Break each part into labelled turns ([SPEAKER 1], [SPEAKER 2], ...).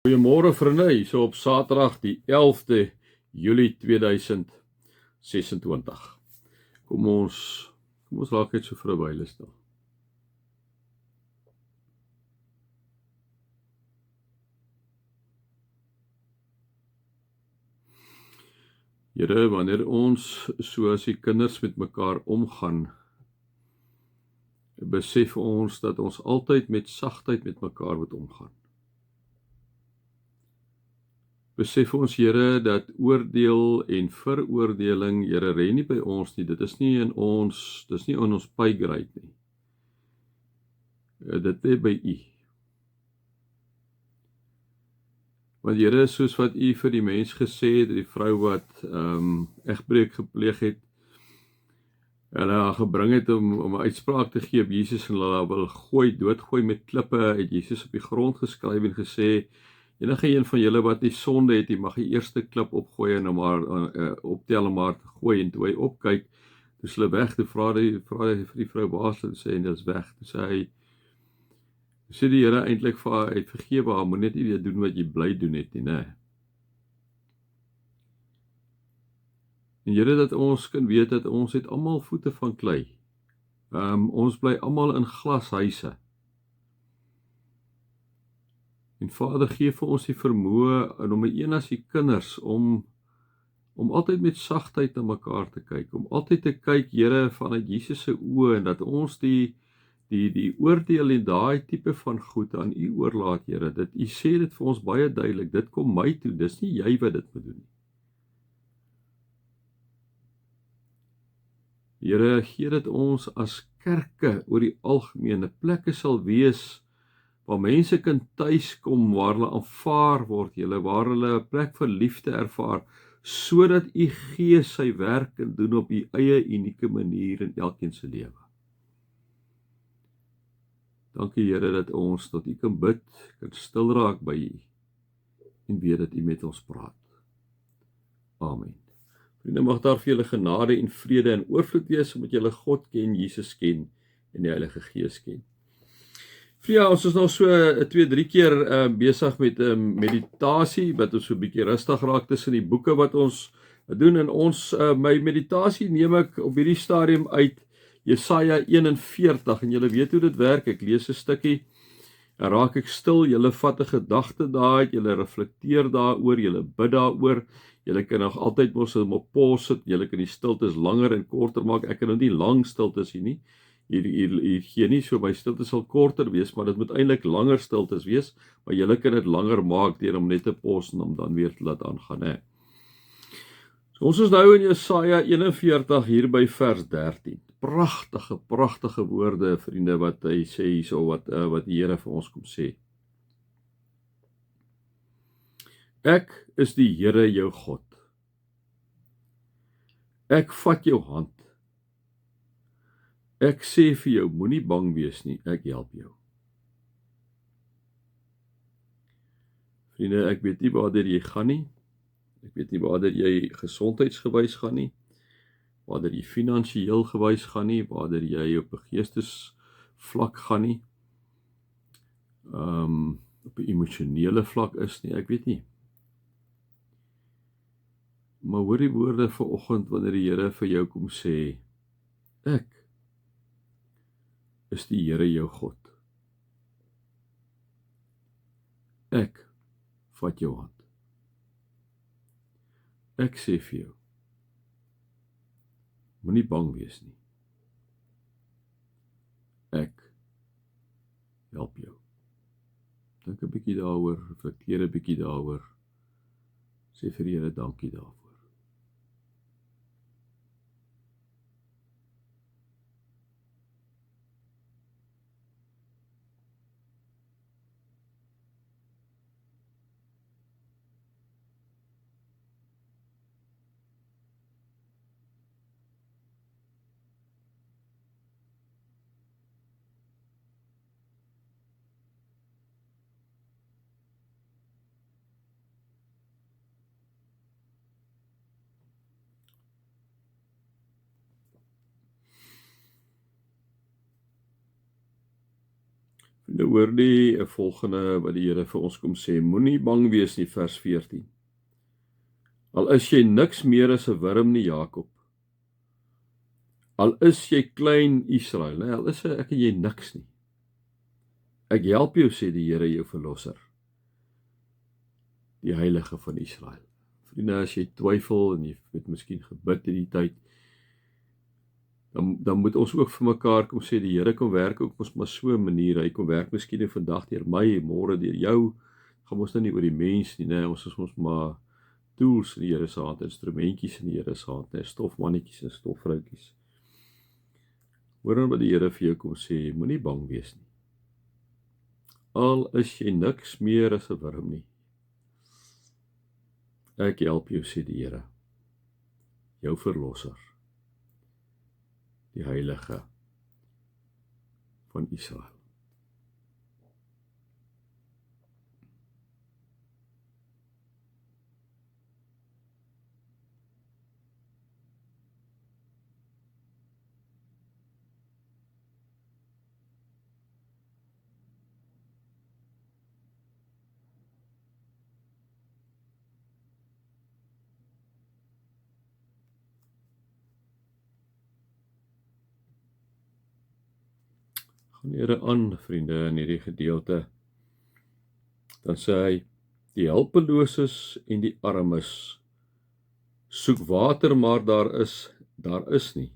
[SPEAKER 1] Goeiemôre vriende, hierso op Saterdag die 11de Julie 2026. Kom ons raak net so vir 'n wyle stil. Here, wanneer ons soos die kinders met mekaar omgaan, besef ons dat ons altyd met sagtheid met mekaar moet omgaan. Besef ons, Here, dat oordeel en veroordeling, Here, ren nie by ons nie. Dit is nie in ons paygrade nie. Dit lê by U. Want Here, soos wat U vir die mens gesê het, die vrou wat egbreek gepleeg het, hulle haar gebring het om 'n uitspraak te gee op Jesus en hulle wil doodgooi met klippe, het Jesus op die grond geskryf en gesê, enige een van julle wat nie sonde het, jy mag die eerste klip opgooi en hom maar optel en maar gooi. En toe hy opkyk, toe is hulle weg. Toe vra hy vir die vrou baas en sê, en dit is weg. Toe sê die Here eintlik vir haar, hy vergewe haar, moet net nie weer doen wat jy bly doen het nie, né? En Here, dat ons kan weet dat ons het almal voete van klei. Ons bly almal in glashuise. En Vader, gee vir ons die vermoë en om as die kinders om altyd met sagtheid na mekaar te kyk, om altyd te kyk, Here, vanuit Jesus se oë, en dat ons die oordeel en daai tipe van goed aan U oorlaat, Here. Dit U sê dit vir ons baie duidelik, dit kom my toe, dis nie jy wat dit moet doen nie. Here, gee dat ons as kerke oor die algemene plekke sal wees waar mense kan tuiskom, waar hulle aanvaar word, Here, waar hulle 'n plek vir liefde ervaar, sodat U Gees sy werk kan doen op U eie unieke manier in elkeen se lewe. Dankie, Here, dat ons tot U kan bid, kan stil raak by U en weet dat U met ons praat. Amen. Vriende, mag daar vir julle genade en vrede en oorvloed wees, omdat julle God ken, Jesus ken en die Heilige Gees ken. Ja, ons is nou so 2-3 keer besig met meditasie, wat ons so 'n bietjie rustig raak tussen die boeke wat ons doen. En my meditasie neem ek op hierdie stadium uit Jesaja 41, en julle weet hoe dit werk. Ek lees 'n stukkie, en raak ek stil, julle vat 'n gedagte daaruit, julle reflekteer daaroor, julle bid daaroor. Julle kan nog altyd mos op pause sit, julle kan die stiltes langer en korter maak. Ek kan nou nie lang stiltes hier nie. Hier gee nie, so my stilte sal korter wees, maar dit moet eintlik langer stiltes wees, maar julle kan dit langer maak deur om net te pos en om dan weer te laat aangaan, hè. So ons is nou in Jesaja 41 hier by vers 13. Pragtige woorde, vriende, wat hy sê hierso, wat die Here vir ons kom sê. Ek is die Here jou God. Ek vat jou hand. Ek sê vir jou, moenie bang wees nie, ek help jou. Vriende, ek weet nie waartoe jy gaan nie. Ek weet nie waartoe jy gesondheidsgewys gaan nie, waartoe jy finansiëel gewys gaan nie, waartoe jy op 'n geestesvlak gaan nie, op 'n emosionele vlak is nie, ek weet nie. Maar hoor die woorde vanoggend wanneer die Here vir jou kom sê, ek is die Here jou God. Ek vat jou hand. Ek sê vir jou, moenie bang wees nie. Ek help jou. Dink 'n bietjie daaroor, reflekteer 'n bietjie daaroor. Sê vir die Here dankie daarvoor. Nou hoor die 'n volgende wat die Here vir ons kom sê, moenie bang wees nie, vers 14. Al is jy niks meer as 'n wurm nie, Jakob. Al is jy klein Israel, nee, al is ek en jy niks nie. Ek help jou, sê die Here jou verlosser, die heilige van Israel. Vriende, as jy twyfel en jy het miskien gebid in die tyd, dan moet ons ook vir mekaar kom sê, die Here kom werk ook ons maar so 'n manier, hy kom werk miskien vandag deur my, môre deur jou, gaan ons nou nie oor die mens nie, nee, ons is ons maar tools in die Here se hand, instrumentjies in die Here se hand, nee, stofmannetjies en stofvroutjies. Hoor dan wat die Here vir jou kom sê, moenie bang wees nie. Al is jy niks meer as 'n wurm nie. Ek help jou, sê die Here, jou verlosser, die heilige van Israel. Gaan die Here aan, vriende, in hierdie gedeelte, dan sê hy, die hulpeloses en die armes soek water, maar daar is nie.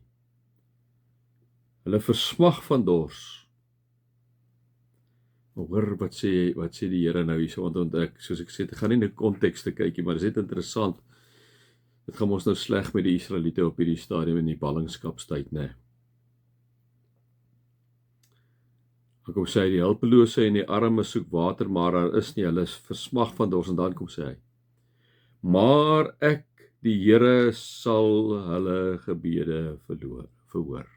[SPEAKER 1] Hulle versmag van dors. Hoor, wat sê die Here nou hierso, want ek, soos ek sê, ek gaan nie in die konteks te kykie, maar dit is net interessant. Dit gaan ons nou sleg met die Israeliete op hierdie stadium in die ballingskapstyd, né? Dan kom sê hy, die hulpelose en die armes soek water, maar daar is nie, hulle is versmag van dors, en dan kom sê hy, maar ek, die Here, sal hulle gebede verhoor.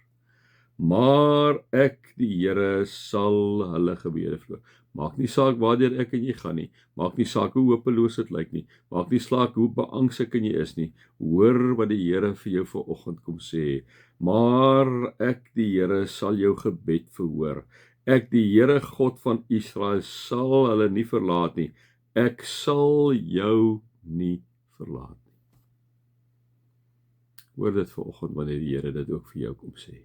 [SPEAKER 1] Maar ek, die Here, sal hulle gebede verhoor. Maak nie saak waardeur ek en jy gaan nie, maak nie saak hoe hopeloos dit lyk nie, maak nie saak hoe beangs ek en jy is nie, hoor wat die Here vir jou vanoggend kom sê, maar ek, die Here, sal jou gebed verhoor. Ek, die Here God van Israel, sal hulle nie verlaat nie. Ek sal jou nie verlaat nie. Hoor dit vanoggend wanneer die Here dit ook vir jou kom sê.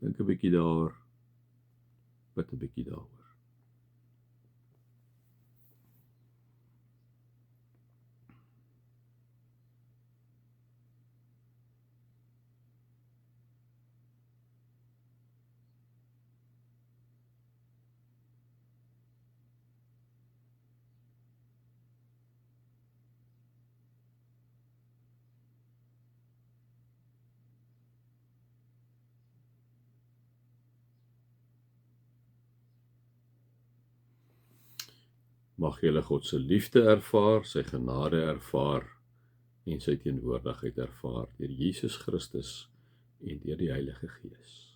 [SPEAKER 1] Dink 'n bietjie daaroor, bid 'n bietjie daaroor. Mag julle God se liefde ervaar, sy genade ervaar en sy teenwoordigheid ervaar deur Jesus Christus en deur die Heilige Gees.